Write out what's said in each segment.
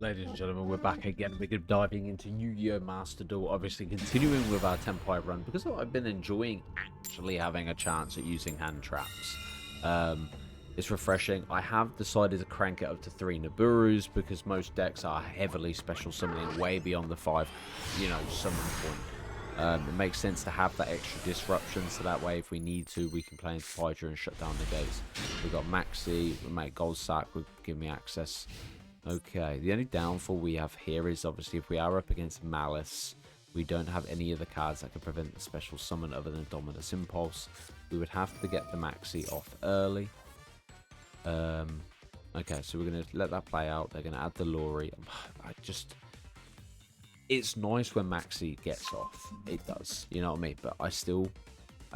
Ladies and gentlemen, we're back again. We're diving into Yu-Gi-Oh! Master Duel, obviously continuing with our Tempai run, because I've been enjoying actually having a chance at using hand traps. It's refreshing. I have decided to crank it up to 3 Niburus, because most decks are heavily special summoning way beyond the 5, summon point. It makes sense to have that extra disruption, so that way if we need to, we can play into Hydra and shut down the gates. We've got Maxi, we make Gold Sack, will give me access. Okay, the only downfall we have here is obviously if we are up against Malice, we don't have any of the cards that can prevent the special summon other than Dominus Impulse. We would have to get the Maxi off early. Okay, so we're going to let that play out. They're going to add the Lori. It's nice when Maxi gets off. It does, you know what I mean? But I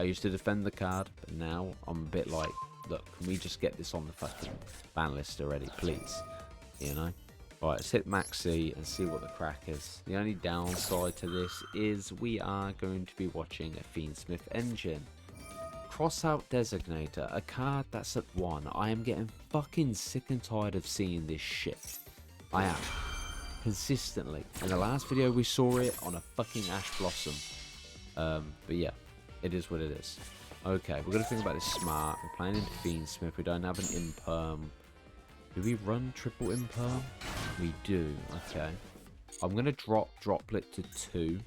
used to defend the card, but now I'm a bit like, look, can we just get this on the fucking ban list already, please? You know? Alright, let's hit Maxi and see what the crack is. The only downside to this is we are going to be watching a Fiendsmith engine. Crossout Designator, a card that's at 1. I am getting fucking sick and tired of seeing this shit. I am. Consistently. In the last video we saw it on a fucking Ash Blossom. But yeah, it is what it is. Okay, we're going to think about this smart. We're playing into Fiendsmith. We don't have an Imperm. Do we run triple Imperm? We do. Okay. I'm going to drop Droplet to 2.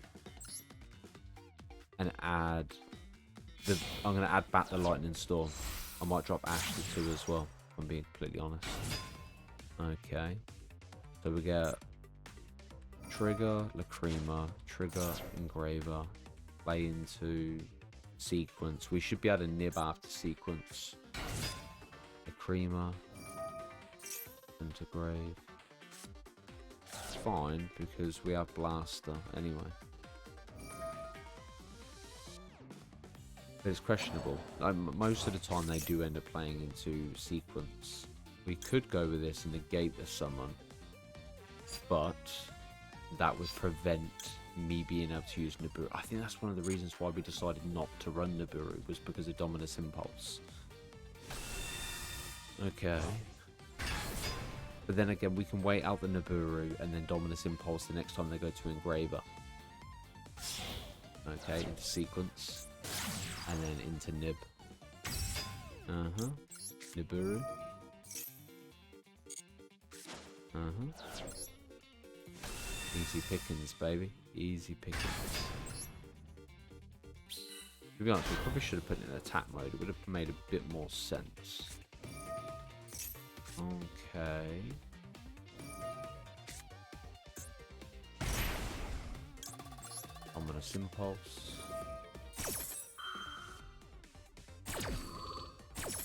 And add... I'm going to add back the Lightning Storm. I might drop Ash to 2 as well, if I'm being completely honest. Okay. So we get... Trigger, Lacrima, Trigger, Engraver. Play into... Sequence. We should be able to nib after Sequence. Lacrima. Into Grave. It's fine because we have Blaster anyway. But it's questionable. Most of the time they do end up playing into Sequence. We could go with this and negate the summon, but that would prevent me being able to use Nibiru. I think that's one of the reasons why we decided not to run Nibiru, was because of Dominus Impulse. Okay. But then again, we can wait out the Nibiru and then Dominus Impulse the next time they go to Engraver. Okay, into Sequence. And then into Nib. Nibiru. Easy pickings, baby. Easy pickings. To be honest, we probably should have put it in attack mode. It would have made a bit more sense. Okay. Ominous Impulse.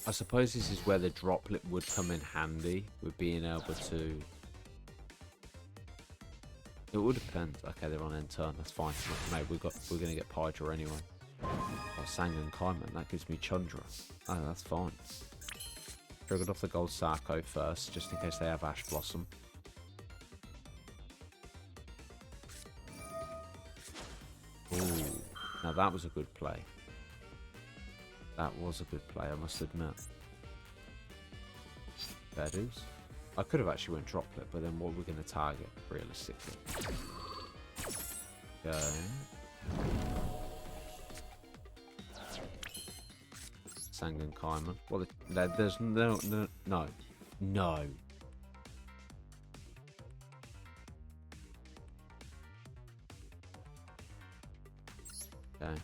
I suppose this is where the Droplet would come in handy, with being able to... It would depend. Okay, they're on end turn. That's fine. Mate, we're gonna get Hydra anyway. Oh, Sangan Kaiman. That gives me Chandra. Oh, that's fine. Triggered off the Gold Sarko first, just in case they have Ash Blossom. Ooh, now that was a good play. That was a good play, I must admit. There it is. I could have actually went Droplet, but then what we're going to target, realistically. Okay. Sangan Kaiman. Well, there's no. Okay.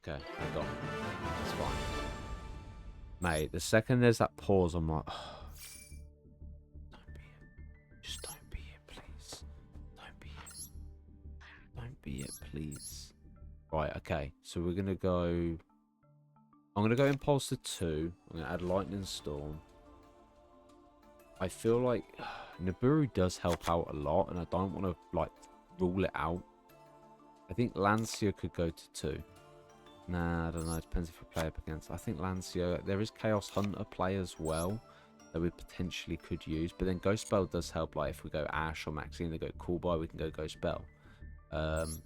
Okay, I got it. That's fine. Mate, the second there's that pause, I'm like, oh, don't be it. Just don't be it, please. Don't be it. Don't be it, please. Right, okay. So we're going to go... I'm going to go Impulse to 2. I'm going to add Lightning Storm. I feel like Nibiru does help out a lot, and I don't want to, like, rule it out. I think Lancia could go to 2. Nah, I don't know. It depends if we play up against. I think Lancio. There is Chaos Hunter play as well. that we potentially could use. But then Ghost Bell does help, like if we go Ash or Maxi and they go Cool Boy, we can go Ghost Bell. And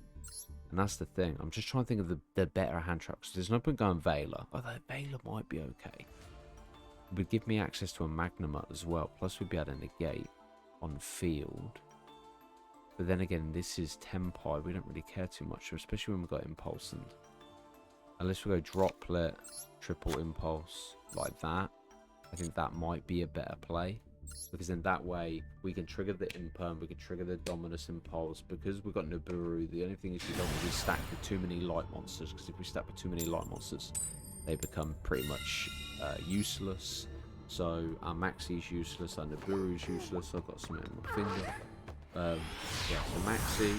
that's the thing. I'm just trying to think of the better hand traps. There's no point going Veiler, although Veiler might be okay. It would give me access to a Magnamut as well. Plus we'd be able to negate on field. But then again, this is Tempai. We don't really care too much, especially when we've got Impulse. And unless we go Droplet, Triple Impulse, like that, I think that might be a better play. Because in that way, we can trigger the Imperm, we can trigger the Dominus Impulse. Because we've got Nibiru, the only thing is we don't want to be stacked with too many light monsters. Because if we stack with too many light monsters, they become pretty much useless. So our Maxi's useless, our Nibiru's useless. I've got something in my finger. Yeah, so Maxi,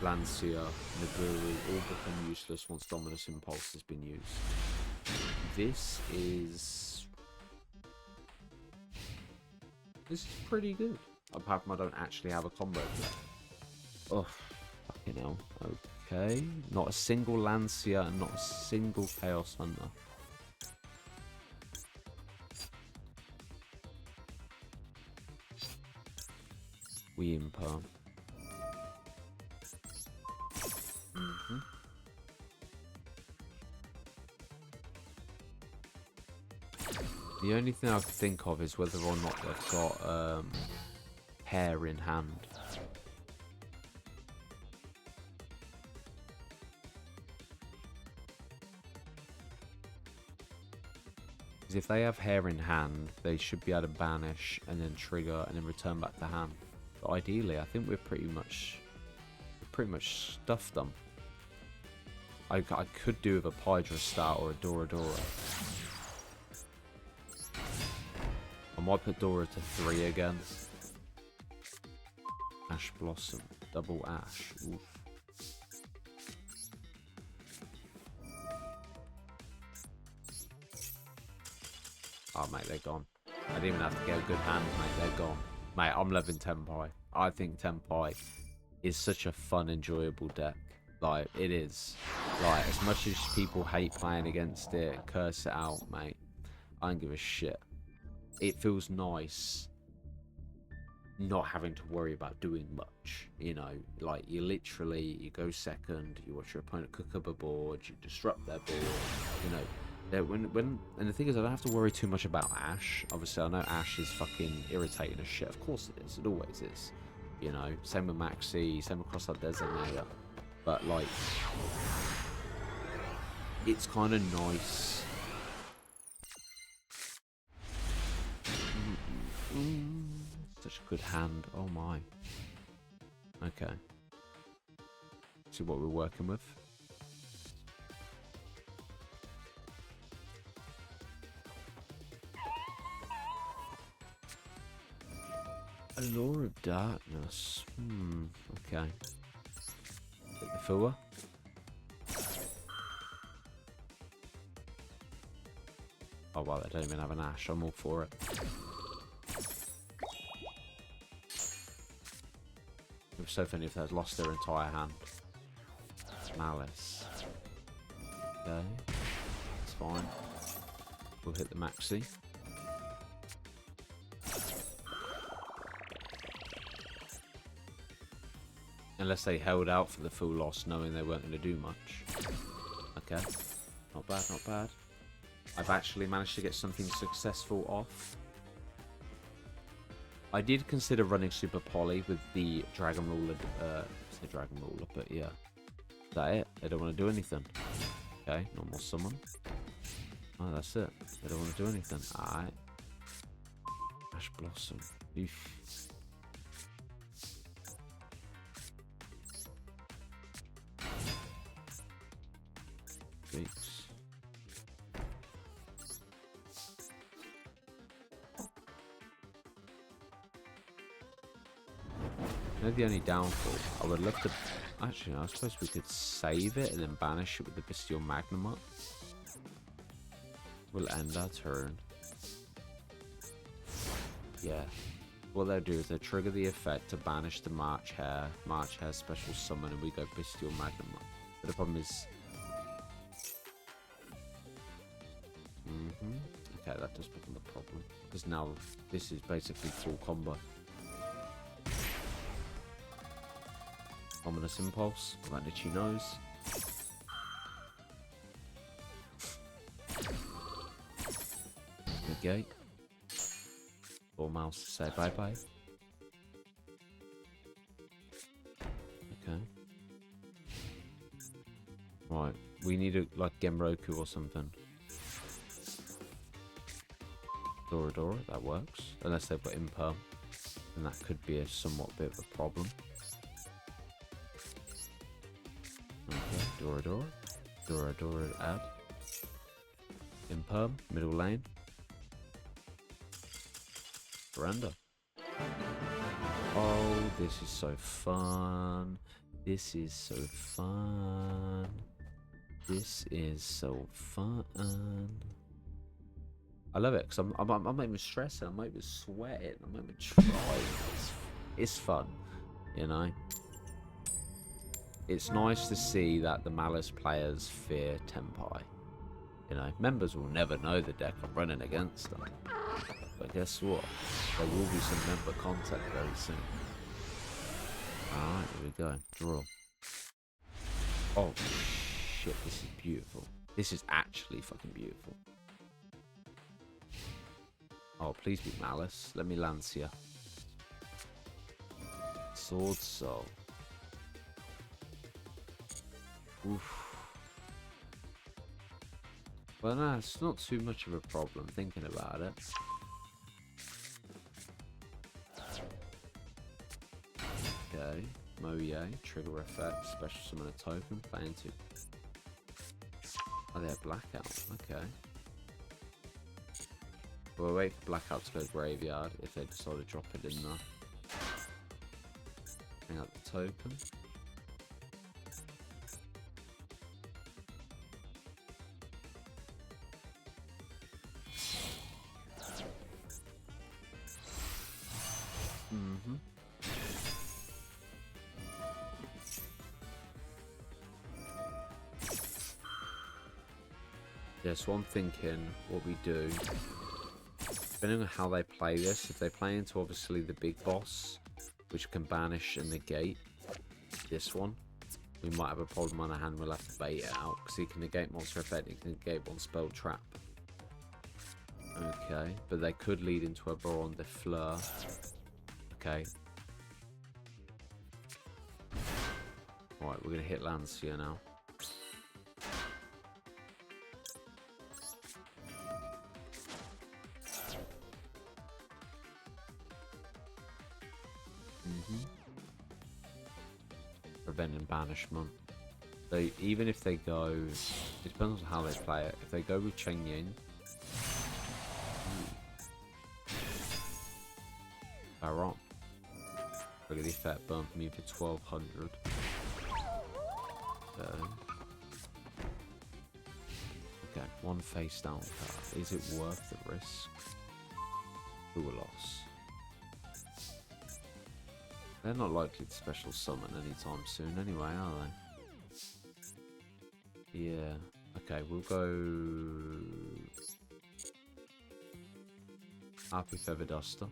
Lancia, Nibiru all become useless once Dominus Impulse has been used. This is pretty good. Apart from I don't actually have a combo play. Oh, fucking hell. Okay. Not a single Lancia and not a single Chaos Hunter. We Imperm. The only thing I could think of is whether or not they've got hair in hand. Because if they have hair in hand, they should be able to banish and then trigger and then return back to hand. But ideally, I think we're pretty much stuffed them. I could do with a Pydra start or a Dora Dora. I might put Dora to 3 again. Ash Blossom, double Ash. Oof. Oh mate, they're gone. I didn't even have to get a good hand, mate. They're gone. Mate, I'm loving Tempai. I think Tempai is such a fun, enjoyable deck. Like, it is. Like, as much as people hate playing against it, curse it out, mate, I don't give a shit. It feels nice not having to worry about doing much, you know. Like, you go second, you watch your opponent cook up a board, you disrupt their board, you know. And the thing is, I don't have to worry too much about Ash. Obviously, I know Ash is fucking irritating as shit. Of course it is. It always is. You know, same with Maxi, same across our Designator. But, like, it's kind of nice. Such a good hand. Oh, my. Okay. See what we're working with. Allure of Darkness. Okay. Hit the Fua. Oh wow, they don't even have an Ash. I'm all for it. It was so funny if they'd lost their entire hand. Malice. Okay. That's fine. We'll hit the Maxi. Unless they held out for the full loss, knowing they weren't going to do much. Okay. Not bad, not bad. I've actually managed to get something successful off. I did consider running Super Poly with the Dragon Ruler. Say Dragon Ruler, but yeah. Is that it? They don't want to do anything. Okay, normal summon. Oh, that's it. They don't want to do anything. Alright. Ash Blossom. Oof. Weeks. You know, the only downfall, I would love to. Actually, no, I suppose we could save it and then banish it with the Bestial Magnamut. We'll end our turn. Yeah. What they'll do is they'll trigger the effect to banish the March Hare special summon, and we go Bestial Magnamut. But the problem is. Okay, that does become a problem. Because now this is basically full combo. Ominous Impulse. That Nichi knows. Negate. Or mouse to say bye-bye. Okay. Right. We need a, like, Genroku or something. Dora, that works. Unless they've got Imperm. And that could be a somewhat bit of a problem. Okay, Dora, add. Imperm, middle lane. Veranda. Oh, this is so fun. This is so fun. This is so fun. I love it because I'm not even stressing. I'm not even sweating. I'm not even trying. It's fun, you know. It's nice to see that the Malice players fear Tenpai. You know, members will never know the deck I'm running against them. But guess what? There will be some member content very soon. Alright, here we go. Draw. Oh, shit, this is beautiful. This is actually fucking beautiful. Oh, please be Malice. Let me Lancia. Sword Soul. Oof. Well, no, it's not too much of a problem thinking about it. Okay, Moye, trigger effect, special summon a token, play into. Oh, they have Blackout, okay. We'll wait for Blackout to go graveyard if they decide to drop it in there. Bring out the token. Yeah, so I'm thinking what we do, depending on how they play this, if they play into obviously the big boss, which can banish and negate this one, we might have a problem on our hand. We'll have to bait it out because he can negate monster effect, he can negate one spell trap. Okay, but they could lead into a Baron de Fleur. Okay. Alright, we're going to hit Lancia now. Preventing banishment. So even if they go, it depends on how they play it. If they go with Cheng Yin, Baron. Look at the effect, burn for me for 1200. Okay, one face down card. Is it worth the risk? Who will loss? They're not likely to special summon anytime soon anyway, are they? Yeah. Okay, we'll go... Happy Feather Duster.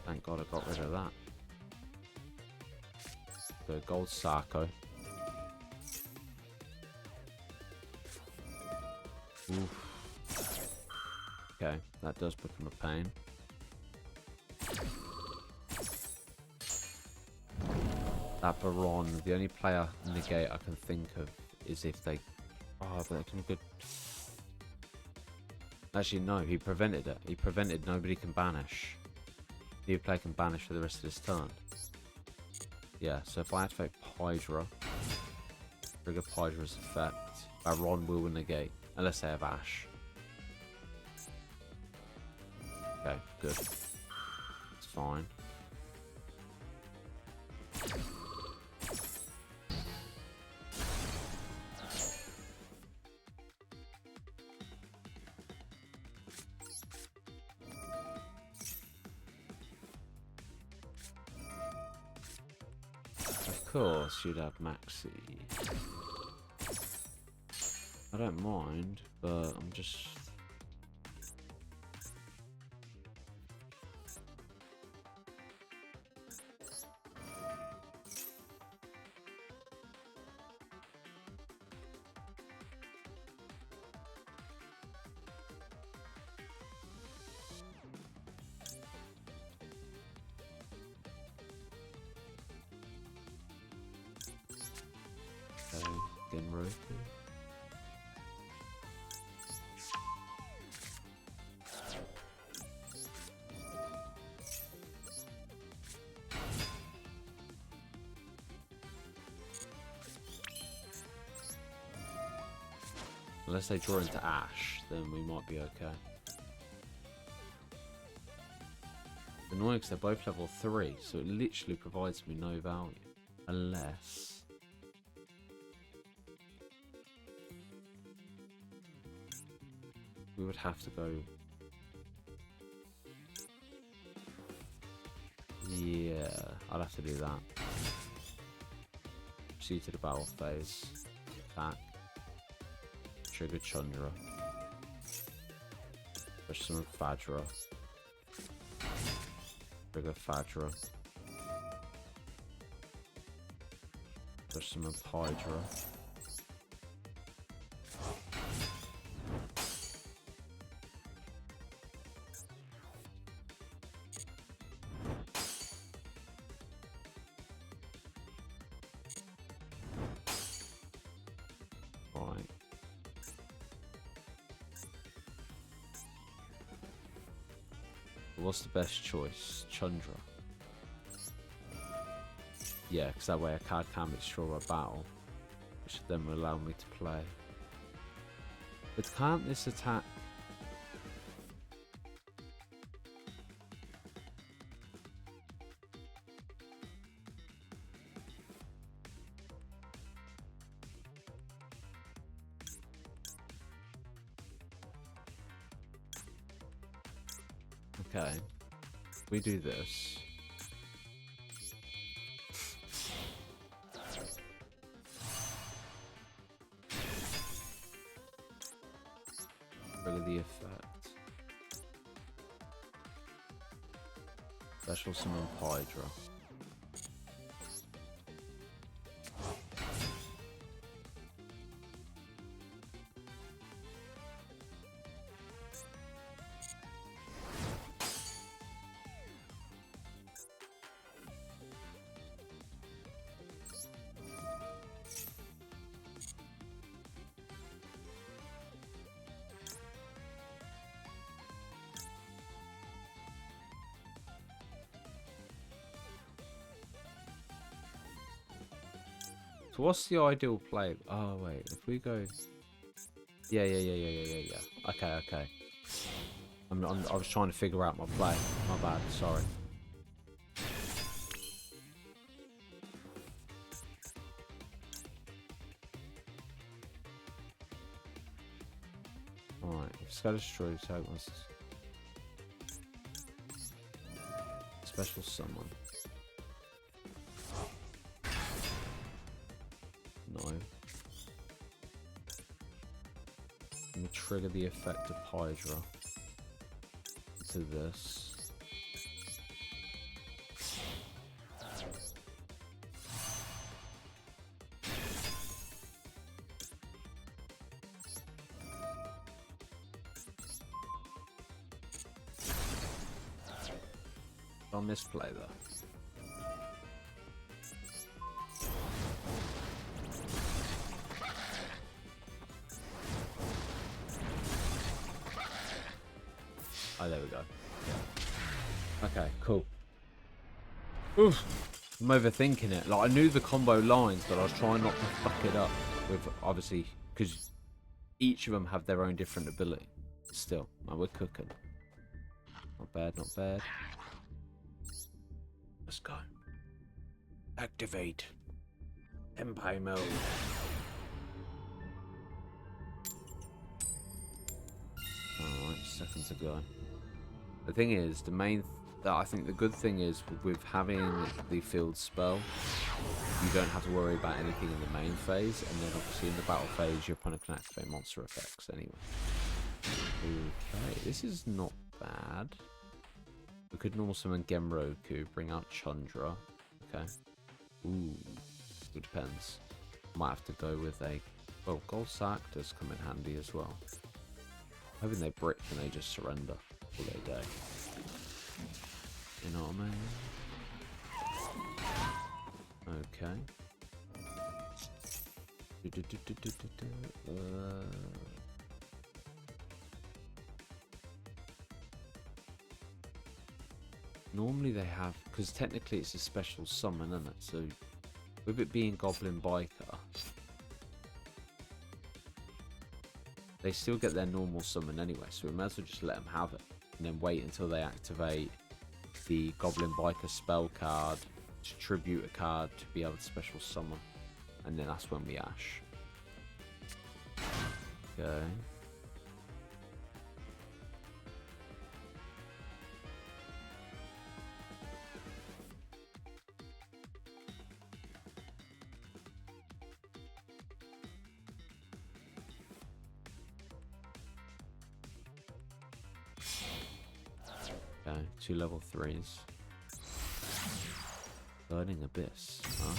Thank God I got rid of that. Go Gold Sarko. Oof. Okay, that does become a pain. That Baron, the only player negate I can think of is if they... Oh, but they can good... Actually, no, he prevented it. He prevented nobody can banish. New player can banish for the rest of his turn. Yeah, so if I activate Hydra, trigger Hydra's effect, Baron will negate. Unless they have Ash. Okay, good. It's fine. course you'd have Maxi. I don't mind, but I'm just... Getting roasted. Unless they draw into Ash, then we might be okay. Annoying because they're both level 3, so it literally provides me no value. Unless... we would have to go... yeah, I'd have to do that. Proceed to the battle phase. Attack. Trigger Chandra. Push some Fadra. Trigger Fadra. Push some Hydra. What's the best choice? Chandra. Yeah, because that way a card can destroy a battle, which then will allow me to play. But can't this attack... okay, we do this. Trigger the effect. Special summon Hydra. So what's the ideal play? Oh wait, if we go, yeah. Okay. I was trying to figure out my play. My bad. Sorry. All right. Just gotta destroy the tokens. Special summon. No. Let me trigger the effect of Hydra to this. I'll misplay that. Oh, there we go. Yeah. Okay, cool. Oof. I'm overthinking it. Like, I knew the combo lines, but I was trying not to fuck it up with, obviously, because each of them have their own different ability. Still, man, we're cooking. Not bad, not bad. Let's go. Activate. Empire mode. Alright, seconds to go. The thing is, I think the good thing is with having the field spell you don't have to worry about anything in the main phase, and then obviously in the battle phase, your opponent can activate monster effects anyway. Okay, this is not bad. We could normal summon Genroku, bring out Chandra. Okay. Ooh, it depends. Might have to go with a... Well, Gold Sack does come in handy as well. Hoping they brick and they just surrender all they do. You know what I mean? Okay. Normally they have, because technically it's a special summon, isn't it? So with it being Goblin Biker, they still get their normal summon anyway, so we might as well just let them have it and then wait until they activate the Goblin Biker spell card to tribute a card to be able to special summon, and then that's when we Ash. Okay. Okay, 2 level 3s. Burning Abyss, huh?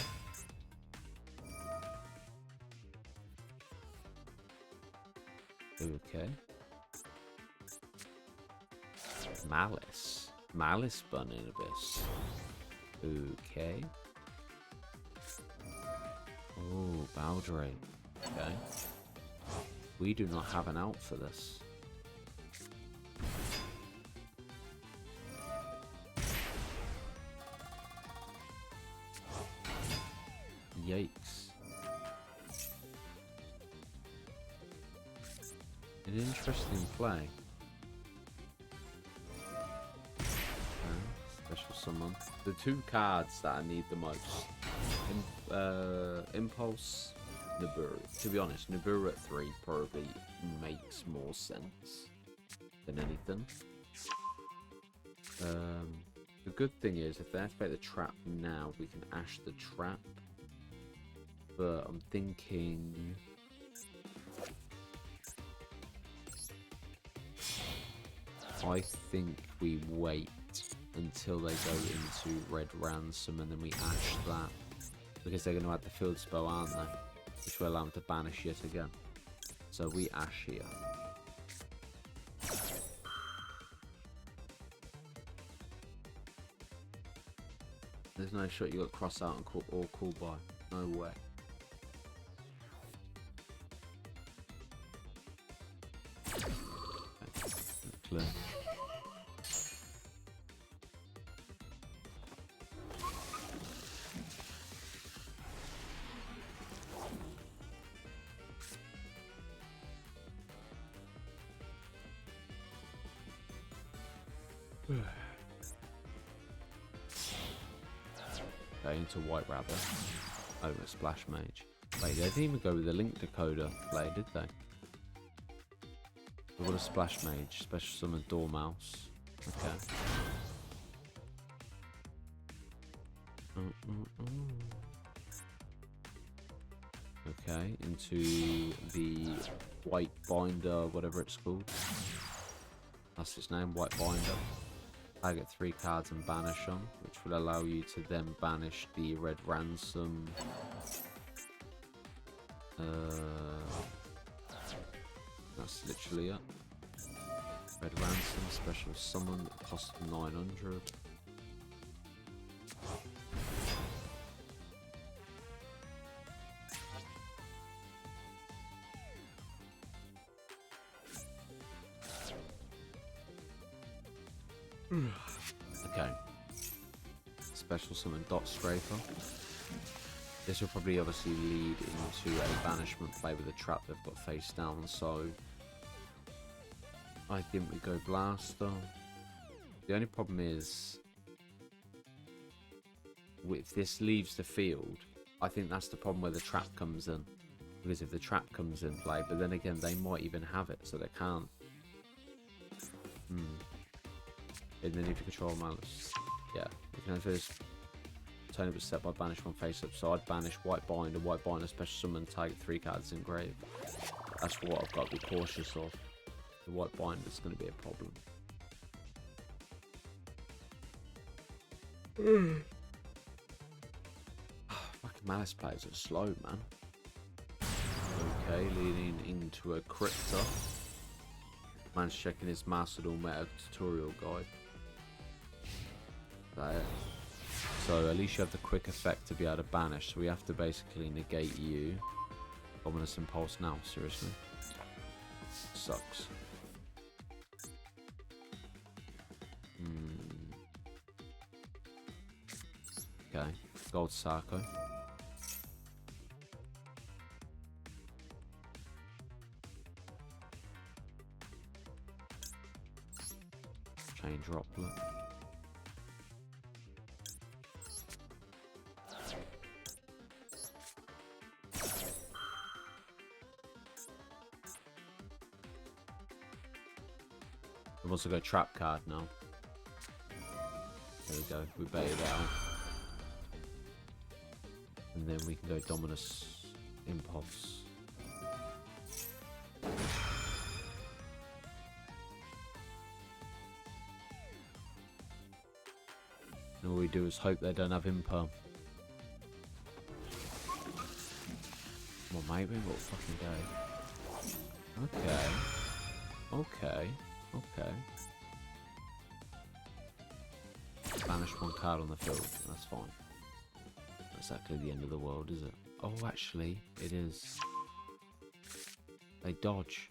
Okay. Malice. Malice Burning Abyss. Okay. Oh, Baldrake. Okay. We do not have an out for this. Yikes. An interesting play. Special summon. The 2 cards that I need the most. Impulse, Nibiru. To be honest, Nibiru at 3 probably makes more sense than anything. The good thing is, if they activate the trap now, we can Ash the trap. But I'm thinking... I think we wait until they go into Red Ransom and then we Ash that. Because they're going to add the field spell, aren't they? Which will allow them to banish yet again. So we Ash here. There's no shot you got cross out and call, or call by. No way. Clear. Okay, into White Rabbit. Over Splash Mage. Wait, they didn't even go with the Link Decoder play, did they? What a Splash Mage, special summon Dormouse. Okay. Okay, into the White Binder, whatever it's called. That's its name, White Binder. I get 3 cards and banish them, which will allow you to then banish the Red Ransom. That's literally it. Red Ransom, special summon, cost 900. Okay. Special summon Dot Scraper. This will probably obviously lead into a banishment play with a trap they've got face down, so I think we go Blaster. The only problem is, if this leaves the field, I think that's the problem where the trap comes in. Because if the trap comes in play, but then again, they might even have it, so they can't. And then if you control Malice, yeah, you can have this Tony was set by banish one face up, so I'd banish white binder, special summon, target 3 cards in grave. That's what I've got to be cautious of. The white binder is going to be a problem. Fucking Malice players are slow, man. Okay, leading into a Crypta. Man's checking his Master Meta tutorial guide. There. So at least you have the quick effect to be able to banish. So we have to basically negate you. Ominous Impulse now, seriously. Sucks. Okay, Gold Sarko. Chain Droplet. We've also got a trap card now. There we go, we baited it out. And then we can go Dominus Impulse. And all we do is hope they don't have Imperm. Come on mate, we've got a fucking go. Okay. Banish one card on the field, that's fine. Not exactly the end of the world, is it? Oh, actually, it is. They dodge.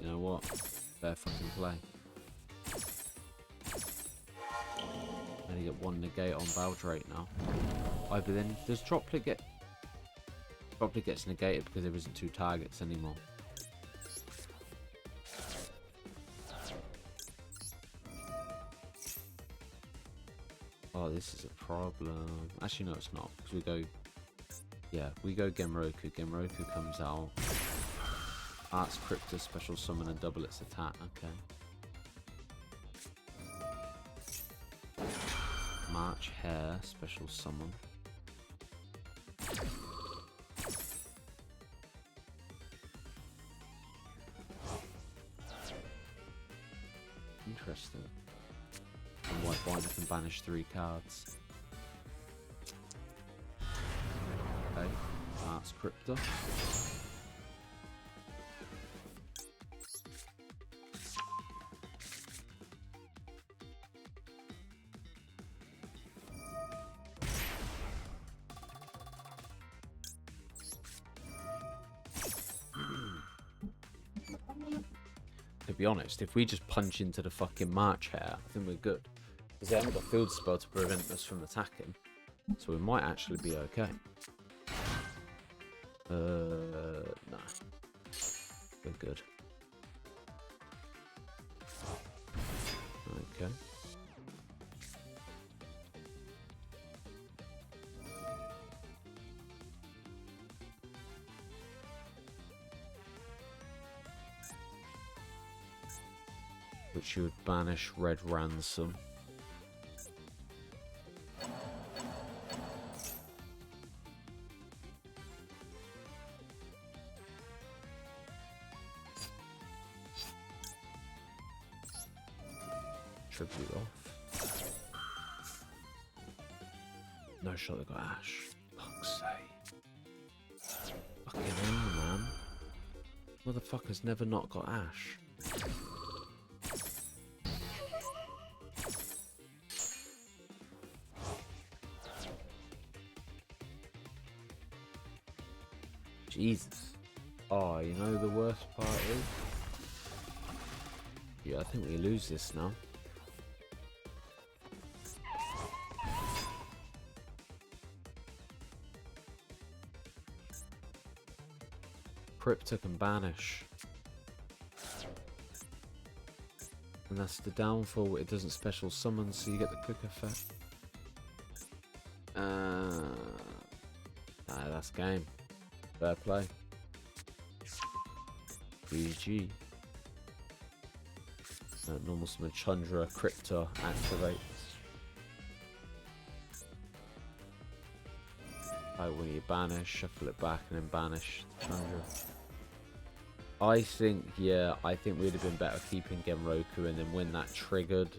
You know what? Fair fucking play. And you get one negate on Baldrake now. Oh, but then does Droplet get... Probably gets negated because there isn't 2 targets anymore. Oh, this is a problem. Actually, no, it's not. Because we go... Yeah, we go Genroku. Genroku comes out. Arts Crypta, special summon and double its attack. Okay. March Hare, special summon. Interesting. And white binder can banish 3 cards. Okay, Arts Crypta. To be honest, if we just punch into the fucking March Hare, I think we're good. Because they haven't got field spell to prevent us from attacking. So we might actually be okay. Nah. We're good. Okay. Which you would banish Red Ransom. Tribute off. No shot, they got Ash. Fuck's sake. Fucking hell, man. Motherfucker's never not got Ash. Jesus. Oh, you know the worst part is? Yeah, I think we lose this now. Crypta can banish. And that's the downfall, it doesn't special summon, so you get the quick effect. That's game. Fair play. GG. Normal summon Chandra, Cryptor, activate. When you banish, shuffle it back and then banish Chandra. I think we'd have been better keeping Genroku, and then when that triggered,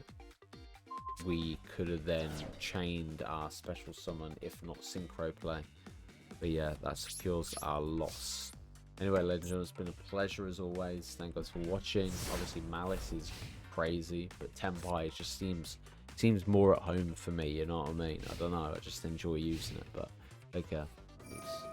we could have then chained our special summon, if not synchro play. But yeah, that secures our loss. Anyway, ladies and gentlemen, it's been a pleasure as always. Thank you guys for watching. Obviously, Malice is crazy, but Tenpai just seems more at home for me, you know what I mean? I don't know, I just enjoy using it, but take care. Peace.